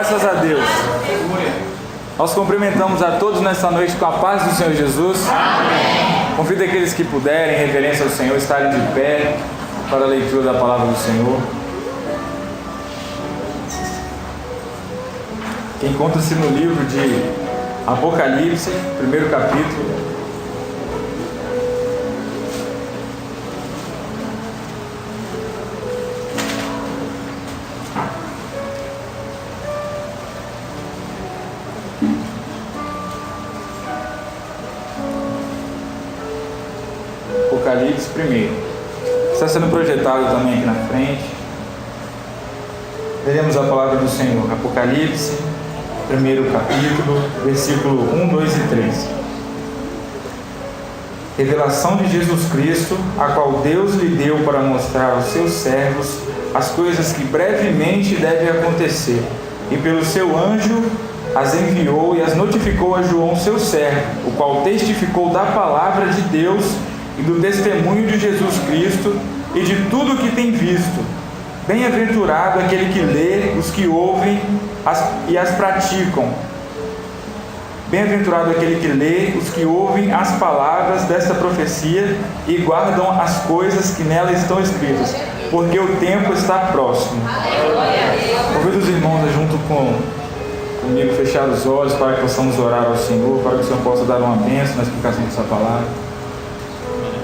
Graças a Deus. Nós cumprimentamos a todos nesta noite com a paz do Senhor Jesus. Amém. Convido aqueles que puderem, em reverência ao Senhor, estarem de pé para a leitura da palavra do Senhor. Que encontra-se no livro de Apocalipse, primeiro capítulo. Apocalipse primeiro. Está sendo projetado também aqui na frente. Veremos a palavra do Senhor. Apocalipse, primeiro capítulo, versículo 1, 2 e 3. Revelação de Jesus Cristo, a qual Deus lhe deu para mostrar aos seus servos as coisas que brevemente devem acontecer, e pelo seu anjo as enviou e as notificou a João, seu servo, o qual testificou da palavra de Deus e do testemunho de Jesus Cristo e de tudo o que tem visto. Bem-aventurado aquele que lê, os que ouvem e as praticam. Bem-aventurado aquele que lê, os que ouvem as palavras desta profecia e guardam as coisas que nela estão escritas, porque o tempo está próximo. Convido os irmãos a junto comigo fechar os olhos para que possamos orar ao Senhor, para que o Senhor possa dar uma bênção na explicação dessa palavra.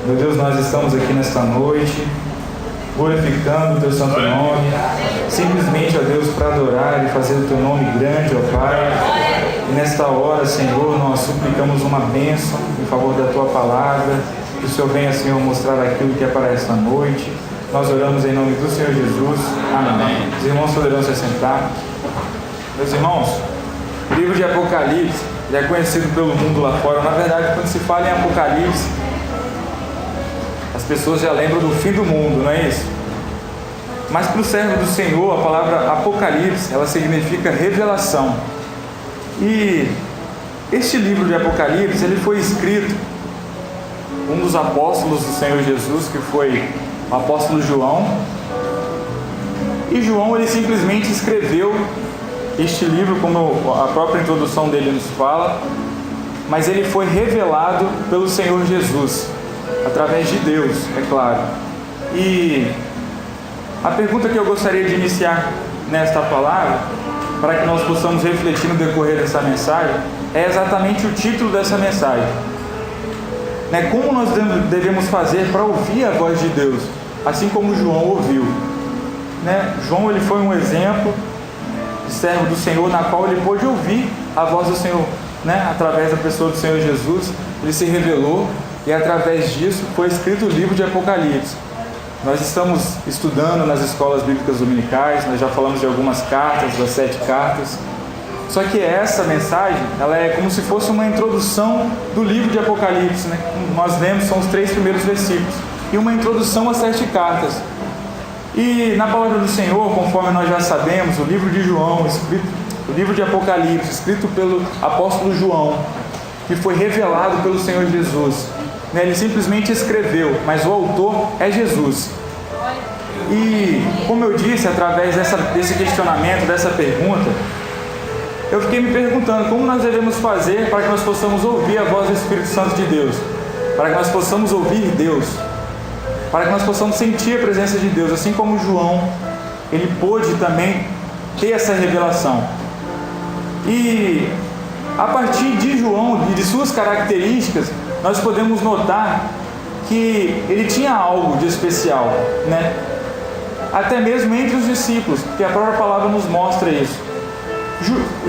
Meu Deus, nós estamos aqui nesta noite glorificando o Teu santo nome, simplesmente, ó Deus, para adorar e fazer o Teu nome grande, ó Pai. E nesta hora, Senhor, nós suplicamos uma bênção em favor da Tua palavra, que o Senhor venha, Senhor, mostrar aquilo que é para esta noite. Nós oramos em nome do Senhor Jesus. Amém. Os irmãos poderão se assentar. Meus irmãos, o livro de Apocalipse já é conhecido pelo mundo lá fora. Na verdade, quando se fala em Apocalipse, as pessoas já lembram do fim do mundo, não é isso? Mas para o servo do Senhor, a palavra Apocalipse, ela significa revelação. E este livro de Apocalipse, ele foi escrito, um dos apóstolos do Senhor Jesus, que foi o apóstolo João. E João, ele simplesmente escreveu este livro, como a própria introdução dele nos fala, mas ele foi revelado pelo Senhor Jesus, através de Deus, é claro. E a pergunta que eu gostaria de iniciar nesta palavra, para que nós possamos refletir no decorrer dessa mensagem, é exatamente o título dessa mensagem, né? Como nós devemos fazer para ouvir a voz de Deus, assim como João ouviu, né? João, ele foi um exemplo de servo do Senhor, na qual ele pôde ouvir a voz do Senhor, né? Através da pessoa do Senhor Jesus, ele se revelou. E através disso foi escrito o livro de Apocalipse. Nós estamos estudando nas escolas bíblicas dominicais, nós já falamos de algumas cartas, das 7 cartas. Só que essa mensagem, ela é como se fosse uma introdução do livro de Apocalipse, né? Nós lemos, são os 3 primeiros versículos, e uma introdução às 7 cartas. E na palavra do Senhor, conforme nós já sabemos, o livro de João, o livro de Apocalipse, escrito pelo apóstolo João, que foi revelado pelo Senhor Jesus. Ele simplesmente escreveu, mas o autor é Jesus. E, como eu disse, através desse questionamento, dessa pergunta, eu fiquei me perguntando como nós devemos fazer para que nós possamos ouvir a voz do Espírito Santo de Deus, para que nós possamos ouvir Deus, para que nós possamos sentir a presença de Deus, assim como João, ele pôde também ter essa revelação. E a partir de João e de suas características, nós podemos notar que ele tinha algo de especial, né? Até mesmo entre os discípulos, porque a própria palavra nos mostra isso.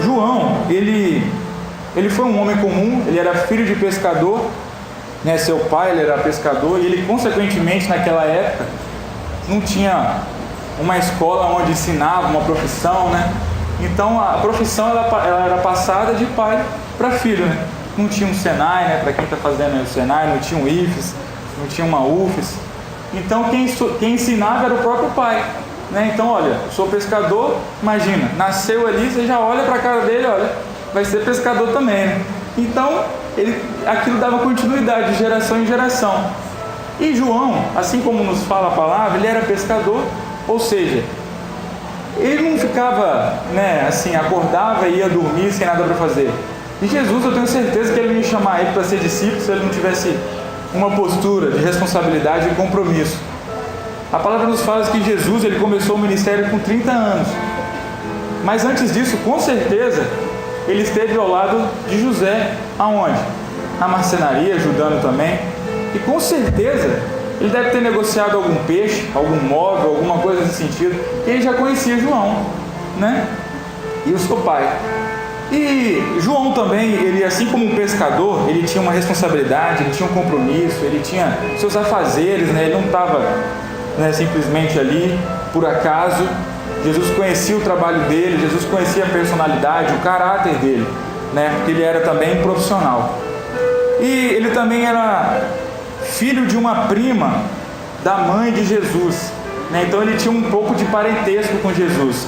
João, ele foi um homem comum, ele era filho de pescador, né? Seu pai, ele era pescador, e ele, consequentemente, naquela época, não tinha uma escola onde ensinava uma profissão, né? Então a profissão ela era passada de pai para filho, né? Não tinha um Senai, né? Para quem está fazendo o Senai, não tinha um IFES, não tinha uma UFES. Então quem ensinava era o próprio pai, né? Então, olha, eu sou pescador, imagina, nasceu ali, você já olha para a cara dele, olha, vai ser pescador também, né? Então aquilo dava continuidade de geração em geração. E João, assim como nos fala a palavra, ele era pescador, ou seja, ele não ficava, assim, acordava e ia dormir sem nada para fazer. E Jesus, eu tenho certeza que ele não ia chamar ele para ser discípulo se ele não tivesse uma postura de responsabilidade e compromisso. A palavra nos fala que Jesus, ele começou o ministério com 30 anos. Mas antes disso, com certeza, ele esteve ao lado de José. Aonde? Na marcenaria, ajudando também. E com certeza, ele deve ter negociado algum peixe, algum móvel, alguma coisa nesse sentido. E ele já conhecia João, e o seu pai. E João também, ele, assim como um pescador, ele tinha uma responsabilidade, ele tinha um compromisso, ele tinha seus afazeres, ele não estava simplesmente ali por acaso. Jesus conhecia o trabalho dele, Jesus conhecia a personalidade, o caráter dele, porque ele era também um profissional. E ele também era filho de uma prima da mãe de Jesus, então ele tinha um pouco de parentesco com Jesus.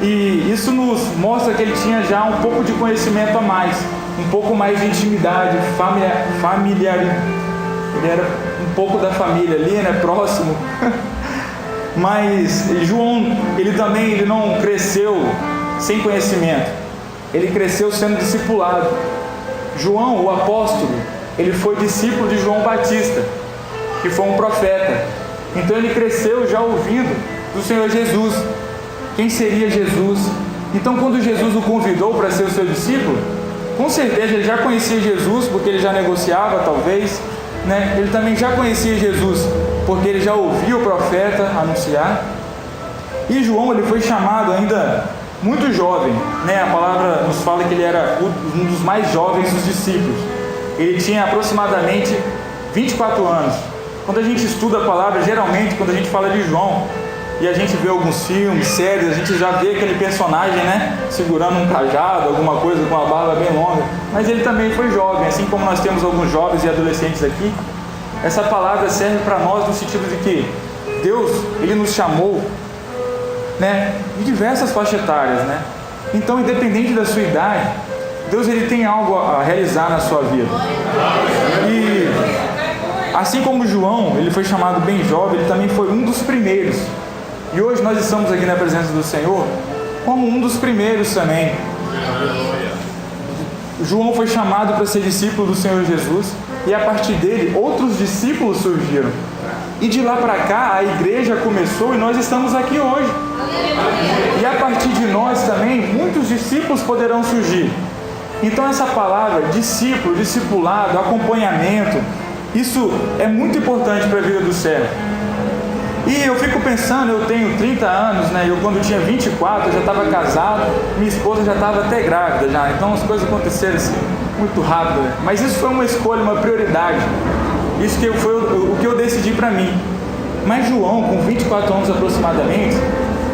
E isso nos mostra que ele tinha já um pouco de conhecimento a mais, um pouco mais de intimidade, familiar. Ele era um pouco da família ali, próximo. Mas João, ele não cresceu sem conhecimento. Ele cresceu sendo discipulado. João, o apóstolo, ele foi discípulo de João Batista, que foi um profeta. Então ele cresceu já ouvindo do Senhor Jesus. Quem seria Jesus? Então, quando Jesus o convidou para ser o seu discípulo, com certeza ele já conhecia Jesus, porque ele já negociava, talvez, Ele também já conhecia Jesus, porque ele já ouvia o profeta anunciar. E João, ele foi chamado ainda muito jovem, A palavra nos fala que ele era um dos mais jovens dos discípulos. Ele tinha aproximadamente 24 anos. Quando a gente estuda a palavra, geralmente, quando a gente fala de João, e a gente vê alguns filmes, séries, a gente já vê aquele personagem, segurando um cajado, alguma coisa com a barba bem longa. Mas ele também foi jovem, assim como nós temos alguns jovens e adolescentes aqui. Essa palavra serve para nós no sentido de que Deus, ele nos chamou, de diversas faixas etárias, Então, independente da sua idade, Deus, ele tem algo a realizar na sua vida. E assim como João, ele foi chamado bem jovem, ele também foi um dos primeiros. E hoje nós estamos aqui na presença do Senhor como um dos primeiros também. João foi chamado para ser discípulo do Senhor Jesus, e a partir dele outros discípulos surgiram. E de lá para cá a igreja começou e nós estamos aqui hoje. E a partir de nós também muitos discípulos poderão surgir. Então essa palavra discípulo, discipulado, acompanhamento, isso é muito importante para a vida do servo. E eu fico pensando, eu tenho 30 anos, eu quando tinha 24, eu já estava casado, minha esposa já estava até grávida já, então as coisas aconteceram assim, muito rápido, Mas isso foi uma escolha, uma prioridade, isso que foi o que eu decidi para mim. Mas João, com 24 anos aproximadamente,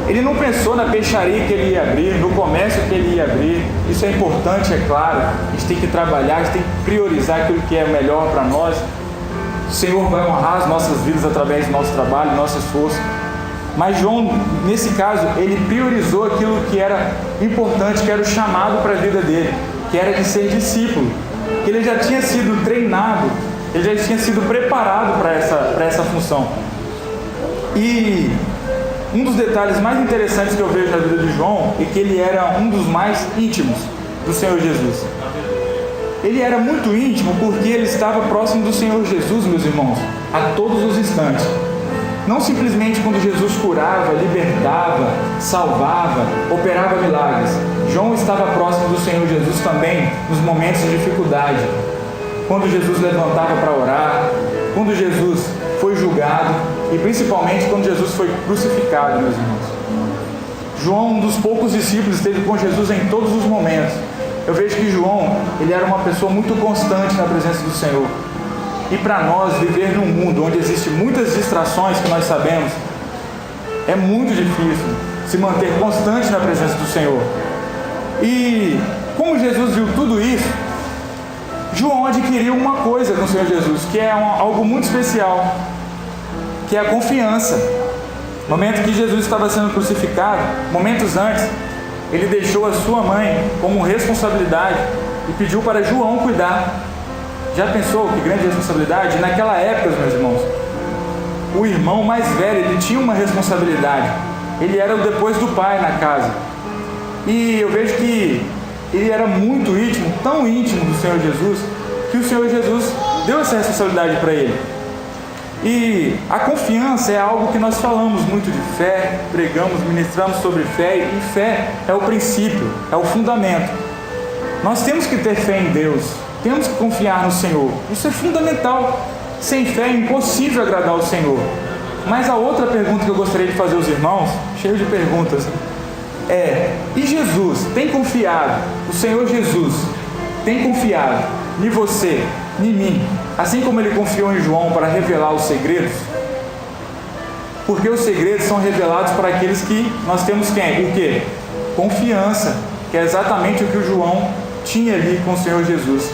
ele não pensou na peixaria que ele ia abrir, no comércio que ele ia abrir. Isso é importante, é claro, a gente tem que trabalhar, a gente tem que priorizar aquilo que é melhor para nós. O Senhor vai honrar as nossas vidas através do nosso trabalho, do nosso esforço. Mas João, nesse caso, ele priorizou aquilo que era importante, que era o chamado para a vida dele, que era de ser discípulo. Que ele já tinha sido treinado, ele já tinha sido preparado para essa função. E um dos detalhes mais interessantes que eu vejo na vida de João é que ele era um dos mais íntimos do Senhor Jesus. Ele era muito íntimo porque ele estava próximo do Senhor Jesus, meus irmãos, a todos os instantes. Não simplesmente quando Jesus curava, libertava, salvava, operava milagres. João estava próximo do Senhor Jesus também nos momentos de dificuldade. Quando Jesus levantava para orar, quando Jesus foi julgado e principalmente quando Jesus foi crucificado, meus irmãos. João, um dos poucos discípulos, esteve com Jesus em todos os momentos. Eu vejo que João, ele era uma pessoa muito constante na presença do Senhor. E para nós, viver num mundo onde existem muitas distrações que nós sabemos, é muito difícil se manter constante na presença do Senhor. E como Jesus viu tudo isso, João adquiriu uma coisa com o Senhor Jesus, que é algo muito especial, que é a confiança. No momento que Jesus estava sendo crucificado, momentos antes, ele deixou a sua mãe como responsabilidade e pediu para João cuidar. Já pensou que grande responsabilidade? Naquela época, meus irmãos, o irmão mais velho, ele tinha uma responsabilidade. ele era o depois do pai na casa. E eu vejo que ele era muito íntimo, tão íntimo do Senhor Jesus, que o Senhor Jesus deu essa responsabilidade para ele. E a confiança é algo que nós falamos muito de fé, pregamos, ministramos sobre fé, e fé é o princípio, é o fundamento. Nós temos que ter fé em Deus, temos que confiar no Senhor, isso é fundamental. Sem fé é impossível agradar o Senhor. Mas a outra pergunta que eu gostaria de fazer aos irmãos, cheio de perguntas, e Jesus tem confiado, o Senhor Jesus tem confiado em você, em mim, assim como Ele confiou em João para revelar os segredos? Porque os segredos são revelados para aqueles que nós temos o quê? Confiança, que é exatamente o que o João tinha ali com o Senhor Jesus.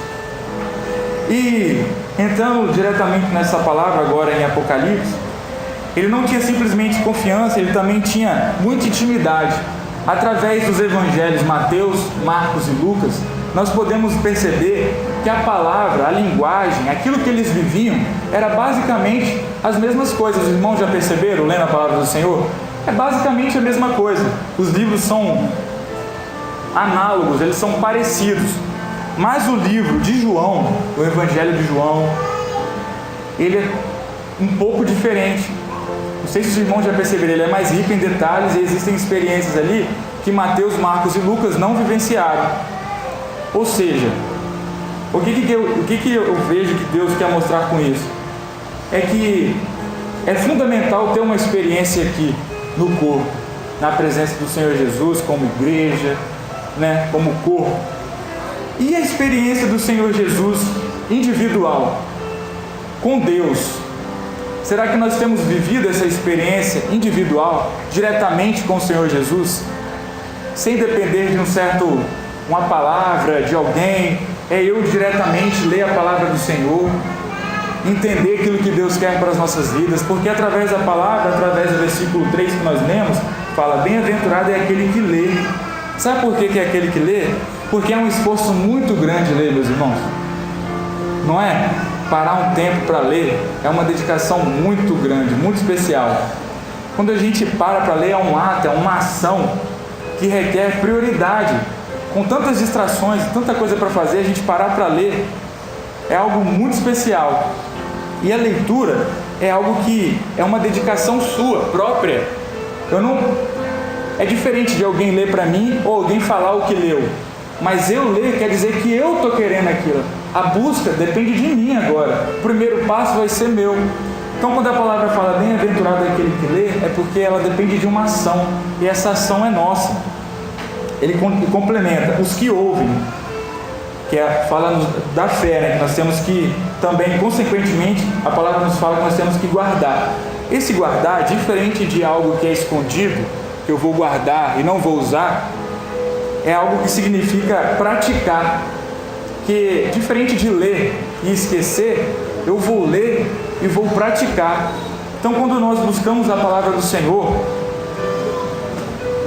E entrando diretamente nessa palavra agora em Apocalipse, ele não tinha simplesmente confiança, ele também tinha muita intimidade. Através dos evangelhos Mateus, Marcos e Lucas, nós podemos perceber que a palavra, a linguagem, aquilo que eles viviam, era basicamente as mesmas coisas. Os irmãos já perceberam, lendo a palavra do Senhor? É basicamente a mesma coisa. Os livros são análogos, eles são parecidos. Mas o livro de João, o Evangelho de João, ele é um pouco diferente. Não sei se os irmãos já perceberam, ele é mais rico em detalhes e existem experiências ali que Mateus, Marcos e Lucas não vivenciaram. Ou seja, o que eu vejo que Deus quer mostrar com isso? É que é fundamental ter uma experiência aqui no corpo, na presença do Senhor Jesus, como igreja, como corpo. E a experiência do Senhor Jesus individual, com Deus? Será que nós temos vivido essa experiência individual, diretamente com o Senhor Jesus? Sem depender de uma palavra de alguém, eu diretamente ler a palavra do Senhor, entender aquilo que Deus quer para as nossas vidas, porque através da palavra, através do versículo 3 que nós lemos, fala: bem-aventurado é aquele que lê. Sabe por que é aquele que lê? Porque é um esforço muito grande ler, meus irmãos. Não é? Parar um tempo para ler é uma dedicação muito grande, muito especial. Quando a gente para ler, é um ato, é uma ação que requer prioridade. Com tantas distrações, tanta coisa para fazer, a gente parar para ler é algo muito especial. E a leitura é algo que é uma dedicação sua, própria. É diferente de alguém ler para mim ou alguém falar o que leu. Mas eu ler quer dizer que eu estou querendo aquilo. A busca depende de mim agora. O primeiro passo vai ser meu. Então, quando a palavra fala bem-aventurado é aquele que lê, é porque ela depende de uma ação. E essa ação é nossa. Ele complementa os que ouvem, fala da fé, que nós temos que também, consequentemente, a palavra nos fala que nós temos que guardar. Esse guardar, diferente de algo que é escondido, que eu vou guardar e não vou usar, é algo que significa praticar. Que diferente de ler e esquecer, eu vou ler e vou praticar. Então, quando nós buscamos a palavra do Senhor,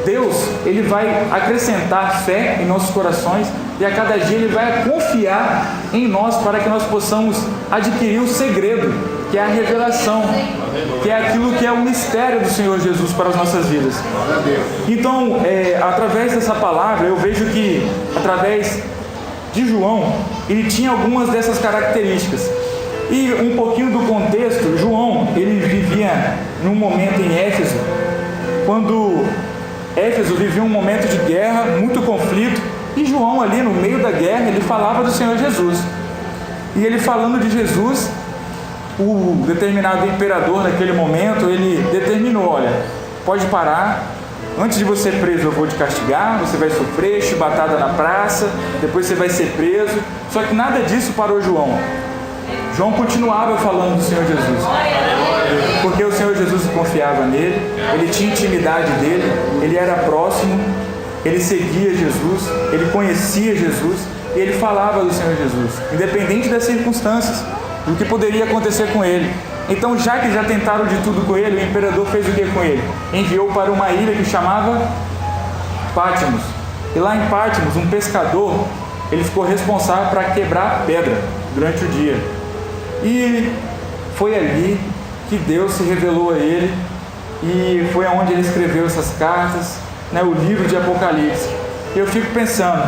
Deus, Ele vai acrescentar fé em nossos corações e a cada dia Ele vai confiar em nós para que nós possamos adquirir o segredo, que é a revelação, que é aquilo que é o mistério do Senhor Jesus para as nossas vidas. Então, através dessa palavra, eu vejo que, através de João, ele tinha algumas dessas características. E um pouquinho do contexto, João, ele vivia num momento em Éfeso, quando Éfeso vivia um momento de guerra, muito conflito, e João ali no meio da guerra, ele falava do Senhor Jesus. E ele falando de Jesus, o determinado imperador naquele momento, ele determinou: olha, pode parar, antes de você ser preso eu vou te castigar, você vai sofrer chibatada na praça, depois você vai ser preso. Só que nada disso parou João. João continuava falando do Senhor Jesus, porque o Senhor Jesus confiava nele, ele tinha intimidade dele, ele era próximo, ele seguia Jesus, ele conhecia Jesus, e ele falava do Senhor Jesus, independente das circunstâncias, do que poderia acontecer com ele. Então, já que já tentaram de tudo com ele, o imperador fez o que com ele? Enviou para uma ilha que chamava Pátimos. E lá em Pátimos, um pescador, ele ficou responsável para quebrar a pedra durante o dia. E foi ali que Deus se revelou a ele e foi onde ele escreveu essas cartas, né, o livro de Apocalipse. E eu fico pensando,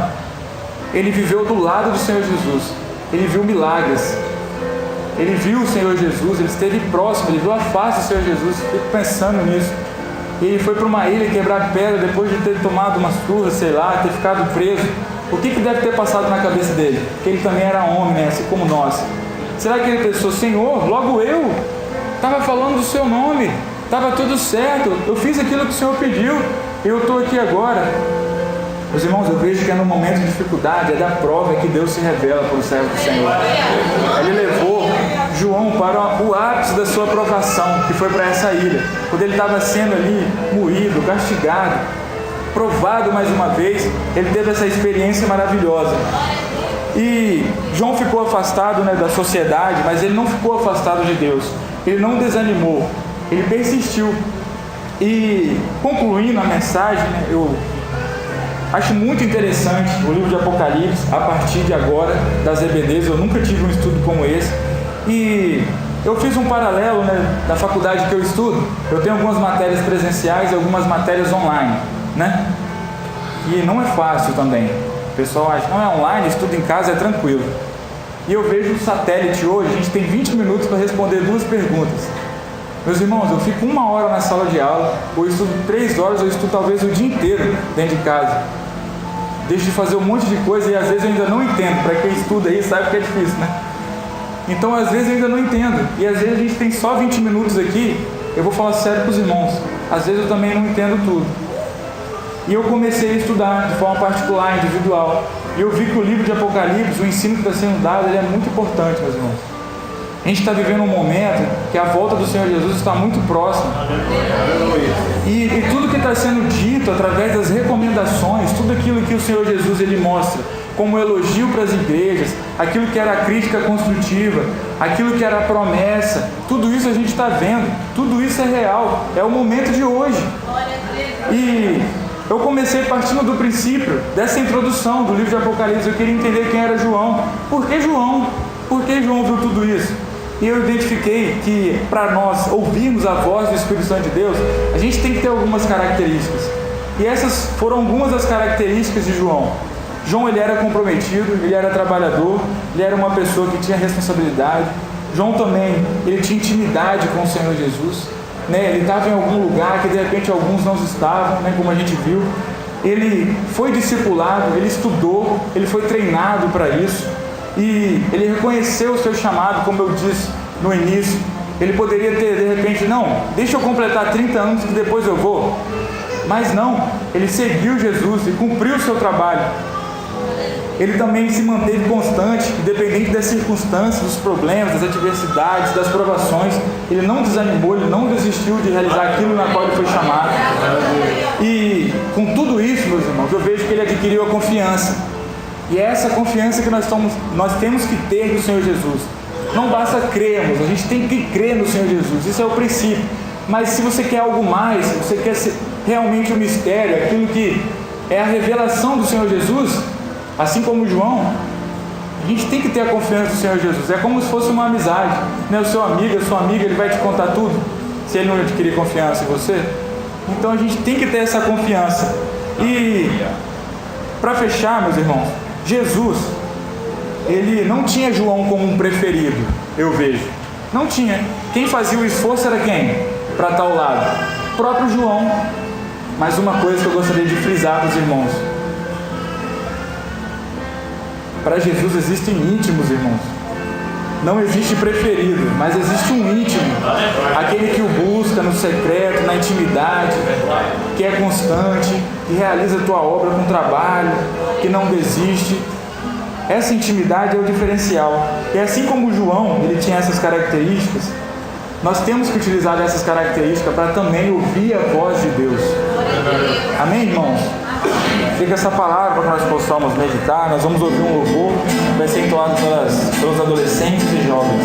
ele viveu do lado do Senhor Jesus, ele viu milagres, ele viu o Senhor Jesus, ele esteve próximo, ele viu a face do Senhor Jesus. Eu fico pensando nisso. E ele foi para uma ilha quebrar pedra depois de ter tomado uma surra, sei lá, ter ficado preso. O que deve ter passado na cabeça dele? Porque ele também era homem, né, assim como nós. Será que ele pensou, Senhor, logo eu estava falando do seu nome, estava tudo certo, eu fiz aquilo que o Senhor pediu, eu estou aqui agora. Meus irmãos, eu vejo que é no momento de dificuldade, é da prova que Deus se revela para o servo do Senhor. Ele levou João para o ápice da sua provação, que foi para essa ilha, quando ele estava sendo ali moído, castigado, provado mais uma vez. Ele teve essa experiência maravilhosa. E João ficou afastado, né, da sociedade, mas ele não ficou afastado de Deus. Ele não desanimou, ele persistiu. E concluindo a mensagem, né, eu acho muito interessante o livro de Apocalipse, a partir de agora, das EBDs. Eu nunca tive um estudo como esse. E eu fiz um paralelo, né, da faculdade que eu estudo. Eu tenho algumas matérias presenciais e algumas matérias online, né? E não é fácil também. O pessoal acha, não, é online, estudo em casa, é tranquilo. E eu vejo o satélite hoje, a gente tem 20 minutos para responder 2 perguntas. Meus irmãos, eu fico 1 hora na sala de aula, ou estudo 3 horas, ou estudo talvez o dia inteiro dentro de casa. Deixo de fazer um monte de coisa e às vezes eu ainda não entendo. Para quem estuda aí sabe que é difícil, né? Então às vezes eu ainda não entendo. E às vezes a gente tem só 20 minutos aqui. Eu vou falar sério para os irmãos. Às vezes eu também não entendo tudo. E eu comecei a estudar de forma particular, individual. E eu vi que o livro de Apocalipse, o ensino que está sendo dado, ele é muito importante, meus irmãos. A gente está vivendo um momento que a volta do Senhor Jesus está muito próxima. E tudo que está sendo dito através das recomendações, tudo aquilo que o Senhor Jesus ele mostra como elogio para as igrejas, aquilo que era a crítica construtiva, aquilo que era a promessa, tudo isso a gente está vendo, tudo isso é real, é o momento de hoje. E eu comecei partindo do princípio dessa introdução do livro de Apocalipse. Eu queria entender quem era João. Por que João? Por que João viu tudo isso? E eu identifiquei que para nós ouvirmos a voz do Espírito Santo de Deus, a gente tem que ter algumas características. E essas foram algumas das características de João. João, ele era comprometido, ele era trabalhador, ele era uma pessoa que tinha responsabilidade. João também, ele tinha intimidade com o Senhor Jesus, né? Ele estava em algum lugar que de repente alguns não estavam, né? Como a gente viu. Ele foi discipulado, ele estudou, ele foi treinado para isso. E ele reconheceu o seu chamado, como eu disse no início. Ele poderia ter, de repente, não, deixa eu completar 30 anos que depois eu vou. Mas não, ele seguiu Jesus e cumpriu o seu trabalho. Ele também se manteve constante, independente das circunstâncias, dos problemas, das adversidades, das provações. Ele não desanimou, ele não desistiu de realizar aquilo na qual ele foi chamado. E com tudo isso, meus irmãos, eu vejo que ele adquiriu a confiança. E é essa confiança que nós temos que ter no Senhor Jesus. Não basta crermos, a gente tem que crer no Senhor Jesus, isso é o princípio. Mas se você quer algo mais, se você quer ser realmente o mistério, aquilo que é a revelação do Senhor Jesus, assim como João, a gente tem que ter a confiança do Senhor Jesus. É como se fosse uma amizade, né? O seu amigo, a sua amiga, ele vai te contar tudo, se ele não adquirir confiança em você. Então a gente tem que ter essa confiança. E para fechar, meus irmãos, Jesus, ele não tinha João como um preferido, eu vejo. Não tinha. Quem fazia o esforço era quem? Para estar ao lado? O próprio João. Mas uma coisa que eu gostaria de frisar para os irmãos. Para Jesus existem íntimos, irmãos. Não existe preferido, mas existe um íntimo. Aquele que o busca no secreto, na intimidade, que é constante, que realiza a tua obra com trabalho, que não desiste. Essa intimidade é o diferencial. E assim como João, ele tinha essas características, nós temos que utilizar essas características para também ouvir a voz de Deus. Amém, irmãos? Fica essa palavra para que nós possamos meditar. Nós vamos ouvir um louvor que vai ser entoado pelos adolescentes e jovens.